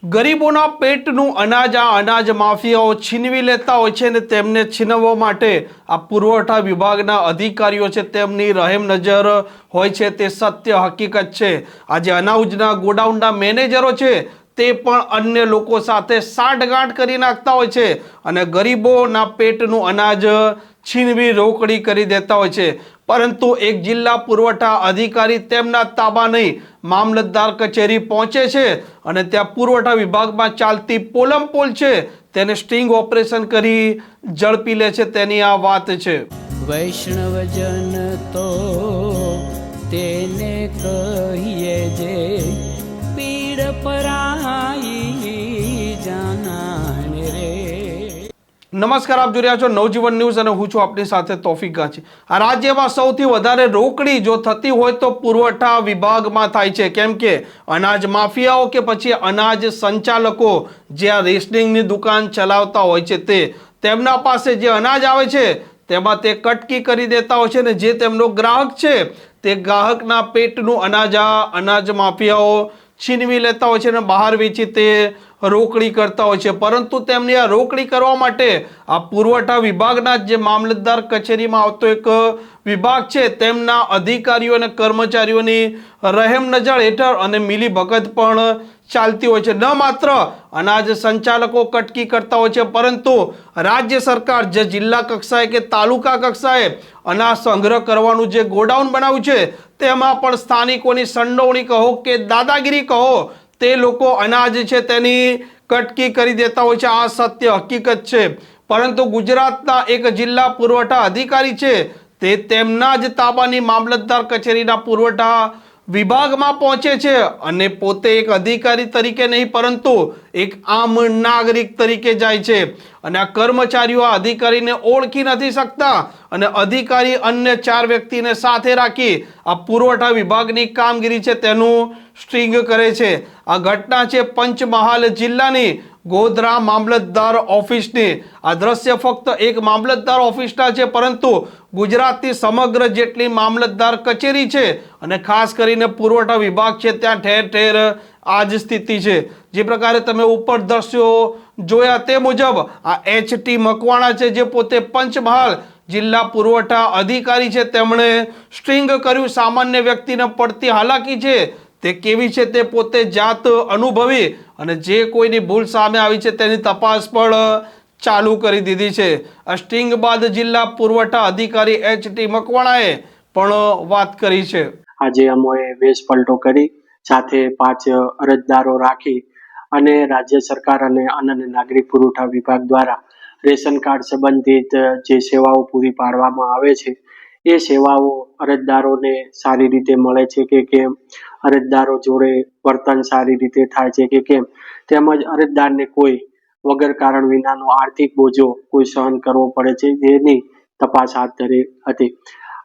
ગરીબોના પેટનું અનાજ આ અનાજ માફિયાઓ છીનવી લેતા હોય છે, અને તેમને છીનવવા માટે આ પુરવઠા વિભાગના અધિકારીઓ છે તેમની રહેમ નજર હોય છે, તે સત્ય હકીકત છે। આજે અનાજના ગોડાઉનના મેનેજરો છે તે પણ અન્ય લોકો સાથે સાંઠગાંઠ કરી નાખતા હોય છે અને ગરીબોના પેટનું અનાજ છીનવી રોકડી કરી દેતા હોય છે। પરંતુ એક જિલ્લા પુરવઠા અધિકારી તેમના તાબા નહીં મામલતદાર કચેરી પહોંચે છે અને ત્યાં પુરવઠા વિભાગમાં ચાલતી પોલમપોલ છે તેને સ્ટિંગ ઓપરેશન કરી ઝડપી લે છે। તેની આ વાત છે। વૈષ્ણવજન તો તેને કહીએ જે પીડ પરાઈ જાનાને રે। નમસ્કાર, આપ જોઈ રહ્યા છો નવજીવન ન્યૂઝ અને હું છું આપની સાથે તોફિક ગાંચી। આ રાજ્યમાં સૌથી વધારે રોકડી જો થતી હોય તો પુરવઠા વિભાગમાં થાય છે, કેમ કે અનાજ માફિયાઓ કે પછી અનાજ સંચાલકો જે આ રેશનિંગની દુકાન ચલાવતા હોય છે તેમના પાસે જે અનાજ આવે છે તેમાં તે કટકી કરી દેતા હોય છે અને જે તેમનો ગ્રાહક છે તે ગ્રાહકના પેટનું અનાજ આ અનાજ માફિયાઓ છીનવી લેતા હોય છે અને બહાર વેચી તે રોકડી કરતા હોય છે। પરંતુ તેમની આ રોકડી કરવા માટે આ પુરવઠા વિભાગના જે મામલતદાર કચેરીમાં આવતો એક વિભાગ છે તેમના અધિકારીઓ અને કર્મચારીઓની રહેમ નજર હેઠળ અને મિલી ભગત પણ ચાલતી હોય છે। ન માત્ર અનાજ સંચાલકો કટકી કરતા હોય છે, પરંતુ રાજ્ય સરકાર જે જિલ્લા કક્ષાએ કે તાલુકા કક્ષાએ અનાજ સંગ્રહ કરવાનું જે ગોડાઉન બનાવ્યું છે તેમાં પણ સ્થાનિકોની સંડોવણી કહો કે દાદાગીરી કહો, તે લોકો અનાજ છે તેની કટકી કરી દેતા હોય છે। આ સત્ય હકીકત છે। પરંતુ ગુજરાતના એક જિલ્લા પુરવઠા અધિકારી છે તે તેમના જ તાબાની મામલતદાર કચેરીના પુરવઠા વિભાગમાં પહોંચે છે અને પોતે એક અધિકારી તરીકે નહીં પરંતુ એક આમ નાગરિક તરીકે જાય છે અને આ કર્મચારીઓ આ અધિકારીને ઓળખી નથી શકતા અને અધિકારી અન્ય 4 વ્યક્તિને સાથે રાખી આ પુરવઠા વિભાગની કામગીરી છે તેનું સ્ટ્રિંગ કરે છે। આ ઘટના છે પંચમહાલ જિલ્લાની ગોધરા મામલતદાર ઓફિસની। આ દ્રશ્ય ફક્ત એક મામલતદાર ઓફિસના છે, પરંતુ ગુજરાતની સમગ્ર જેટલી મામલતદાર કચેરી છે અને ખાસ કરીને પુરવઠા વિભાગ છે ત્યાં ઠેર ઠેર આ જ સ્થિતિ છે। જે પ્રકારે તમે ઉપર દ્રશ્યો જોયા તે મુજબ આ HT મકવાણા છે જે પોતે પંચમહાલ જિલ્લા પુરવઠા અધિકારી છે, તેમણે સ્ટ્રિંગ કર્યું। સામાન્ય વ્યક્તિને પડતી હાલાકી છે તે કેવી છે તે પોતે જાત અનુભવી અને જે કોઈની ભૂલ સામે આવી છે તેની તપાસ પણ ચાલુ કરી દીધી છે। આ સ્ટિંગ બાદ જિલ્લા પુરવઠા અધિકારી HT મકવાણાએ પણ વાત કરી છે। આજે અમોએ વેશ પલટો કરી સાથે 5 અરજદારો રાખી અને રાજ્ય સરકાર અને અન્ન અને નાગરિક પુરવઠા વિભાગ દ્વારા રેશન કાર્ડ સંબંધિત જે સેવાઓ પૂરી પાડવામાં આવે છે એ સેવાઓ અરજદારોને સારી રીતે મળે છે કે કેમ, અરજદારો જોડે વર્તન સારી રીતે થાય છે કે કેમ, તેમજ અરજદારને કોઈ વગર કારણ વિનાનો આર્થિક બોજો કોઈ સહન કરવો પડે છે જેની તપાસ હાથ ધરી હતી।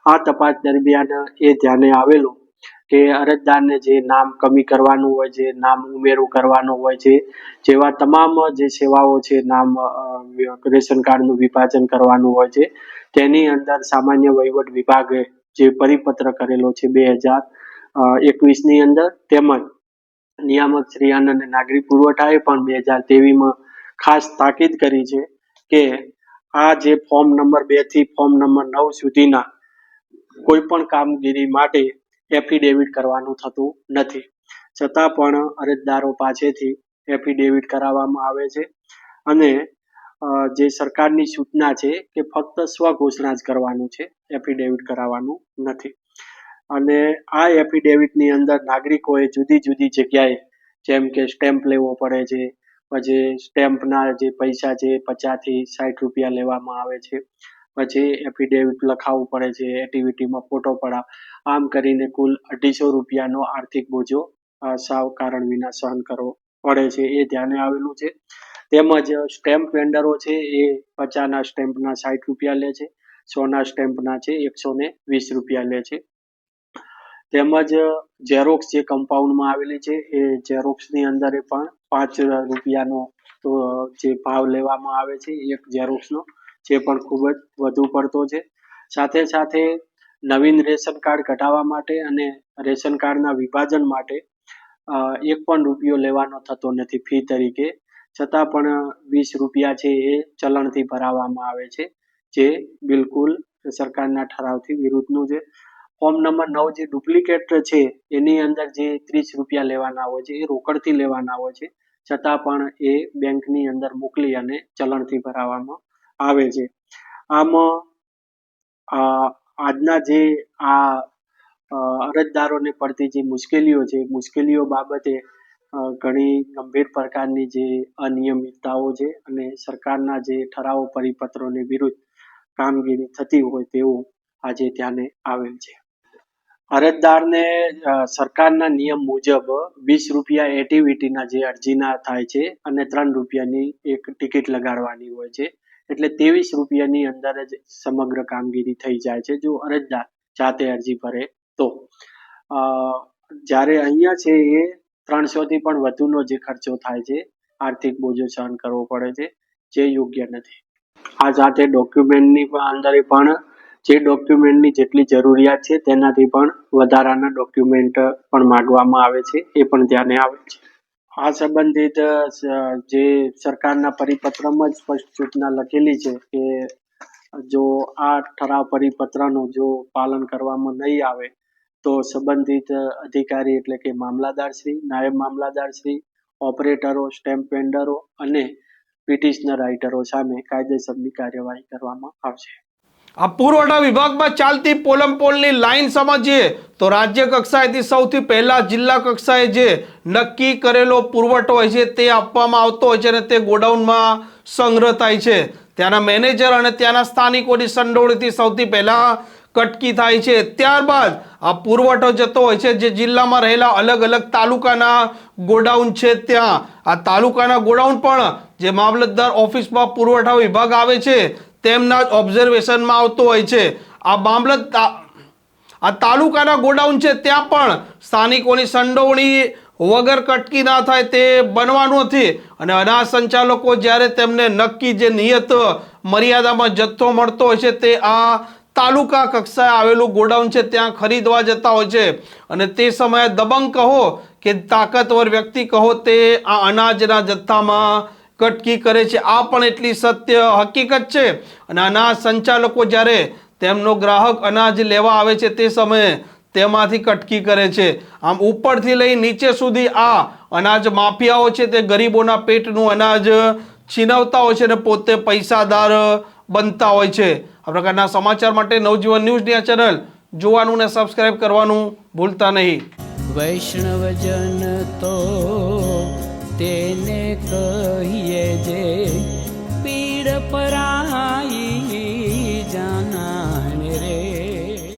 આ તપાસ દરમિયાન એ ધ્યાને આવેલું કે અરજદારને જે નામ કમી કરવાનું હોય છે, નામ ઉમેરું કરવાનું હોય છે, જેવા તમામ જે સેવાઓ છે, નામ રેશન કાર્ડનું વિભાજન કરવાનું હોય છે, તેની અંદર સામાન્ય વહીવટ વિભાગે જે પરિપત્ર કરેલો છે 2021ની અંદર, તેમજ નિયામક શ્રી અન્ન અને નાગરિક પુરવઠાએ પણ 2023માં ખાસ તાકીદ કરી છે કે આ જે ફોર્મ નંબર 2 થી ફોર્મ નંબર 9 સુધીના કોઈ પણ કામગીરી માટે એફિડેવિટ કરવાનું થતું નથી, છતાં પણ અરજદારો પાસેથી એફિડેવિટ કરાવવામાં આવે છે અને જે સરકારની સૂચના છે કે ફક્ત સ્વઘોષણા જ કરવાનું છે, એફિડેવિટ કરાવવાનું નથી। અને આ એફિડેવિટની અંદર નાગરિકોએ જુદી જુદી જગ્યાએ જેમ કે સ્ટેમ્પ લેવો પડે છે, પછી સ્ટેમ્પના જે પૈસા છે 50 થી 60 રૂપિયા લેવામાં આવે છે, પછી એફિડેવિટ લખાવવું પડે છે, એક્ટિવિટીમાં ફોટો પડાવ, આમ કરીને કુલ 250 રૂપિયાનો આર્થિક બોજો સાવ કારણ વિના સહન કરવો પડે છે, એ ધ્યાને આવેલું છે। તેમજ સ્ટેમ્પ વેન્ડરો છે એ 50ના સ્ટેમ્પના 60 રૂપિયા લે છે, 100ના સ્ટેમ્પના છે 120 રૂપિયા લે છે। તેમજ ઝેરોક્સ જે કમ્પાઉન્ડમાં આવેલી છે એ ઝેરોક્સની અંદર પણ 5 રૂપિયાનો જે ભાવ લેવામાં આવે છે એક ઝેરોક્સનો, જે પણ ખૂબ જ વધુ પડતો છે। સાથે સાથે નવીન રેશન કાર્ડ કઢાવવા માટે અને રેશન કાર્ડના વિભાજન માટે એક પણ રૂપિયો લેવાનો થતો નથી ફી તરીકે, છતાં પણ 20 રૂપિયા છે એ ચલણથી ભરાવવામાં આવે છે, જે બિલકુલ સરકારના ઠરાવથી વિરુદ્ધનું છે. ફોર્મ નંબર 9 જે ડુપ્લિકેટ છે એની અંદર જે 30 રૂપિયા લેવાના હોય છે એ રોકડથી લેવાના હોય છે, છતાં પણ એ બેંકની અંદર મોકલી અને ચલણથી ભરાવવામાં આવે છે. આમ આજના જે અરજદારોને પડતી જે મુશ્કેલીઓ છે, મુશ્કેલીઓ બાબતે ઘણી ગંભીર પ્રકારની જે અનિયમિતતાઓ છે અને સરકારના જે ઠરાવો પરિપત્રોની વિરુદ્ધ કામગીરી થતી હોય તેવું આજે ધ્યાને આવેલ છે. અરજદારને સરકારના નિયમ મુજબ 20 રૂપિયા એટીવીટીના જે અરજીના થાય છે અને 3 રૂપિયાની એક ટિકિટ લગાડવાની હોય છે, એટલે 23 રૂપિયાની અંદર જ સમગ્ર કામગીરી થઈ જાય છે જો અરજદાર જાતે અરજી ભરે તો. જ્યારે અહીંયા છે એ 300 થી પણ વધુનો જે ખર્ચો થાય છે, આર્થિક બોજો સહન કરવો પડે છે, જે યોગ્ય નથી. આ સાથે ડોક્યુમેન્ટની અંદર પણ જે ડોક્યુમેન્ટની જેટલી જરૂરિયાત છે તેનાથી પણ વધારાના ડોક્યુમેન્ટ પણ માંગવામાં આવે છે, એ પણ ધ્યાને આવે છે. આ સંબંધિત જે સરકારના પરિપત્રમાં જ સ્પષ્ટ સૂચના લખેલી છે કે જો આ ઠરાવ પરિપત્રનું જો પાલન કરવામાં નહીં આવે તો સંબંધિત અધિકારી એટલે કે મામલાદારશ્રી, નાયબ મામલાદારશ્રી, ઓપરેટરો, સ્ટેમ્પ વેન્ડરો અને પિટિશનર રાઇટરો સામે કાયદેસરની કાર્યવાહી કરવામાં આવશે. આ પુરવઠા વિભાગમાં ચાલતી પોલમપોલની લાઈન સમજીએ તો રાજ્ય કક્ષાએથી સૌથી પહેલા જિલ્લા કક્ષાએ જે નક્કી કરેલો પુરવઠો હોય છે તે આપવામાં આવતો હોય છે અને તે ગોડાઉનમાં સંગ્રહ થાય છે. ત્યાંના મેનેજર અને ત્યાંના સ્થાનિકોની સંડોવણીથી સૌથી પહેલા કટકી થાય છે. ત્યારબાદ આ પુરવઠો જતો હોય છે જે જિલ્લામાં રહેલા અલગ અલગ તાલુકાના ગોડાઉન છે ત્યાં. આ તાલુકાના ગોડાઉન પણ જે મામલતદાર ઓફિસમાં પુરવઠા વિભાગ આવે છે તેમના જ ઓબ્ઝર્વેશનમાં આવતો હોય છે. આ તાલુકાના ગોડાઉન છે ત્યાં પણ સ્થાનિકોની સંડોવણી વગર કટકી ના થાય તે બનવાનું નથી અને અનાજ સંચાલકો જ્યારે તેમને નક્કી જે નિયત મર્યાદામાં જથ્થો મળતો હોય છે તે આ તાલુકા કક્ષાએ આવેલું ગોડાઉન છે ત્યાં ખરીદવા જતા હોય છે અને તે સમયે દબંગ કહો કે તાકાતવર વ્યક્તિ કહો તે આ અનાજના જથ્થામાં કટકી કરે છે. આ પણ એટલી સત્ય હકીકત છે અને અનાજ સંચાલકો જ્યારે તેમનો ગ્રાહક અનાજ લેવા આવે છે તે સમયે તેમાંથી કટકી કરે છે. આમ ઉપરથી લઈ નીચે સુધી આ અનાજ માફિયાઓ છે તે ગરીબોના પેટનું અનાજ છીનવતા હોય છે અને પોતે પૈસાદાર બનતા હોય છે. આ પ્રકારના સમાચાર માટે નવજીવન ન્યૂઝની આ ચેનલ જોવાનું ને સબસ્ક્રાઇબ કરવાનું ભૂલતા નહીં. વૈષ્ણવજન તો તેને કહીએ જે પીડ પરાઈ.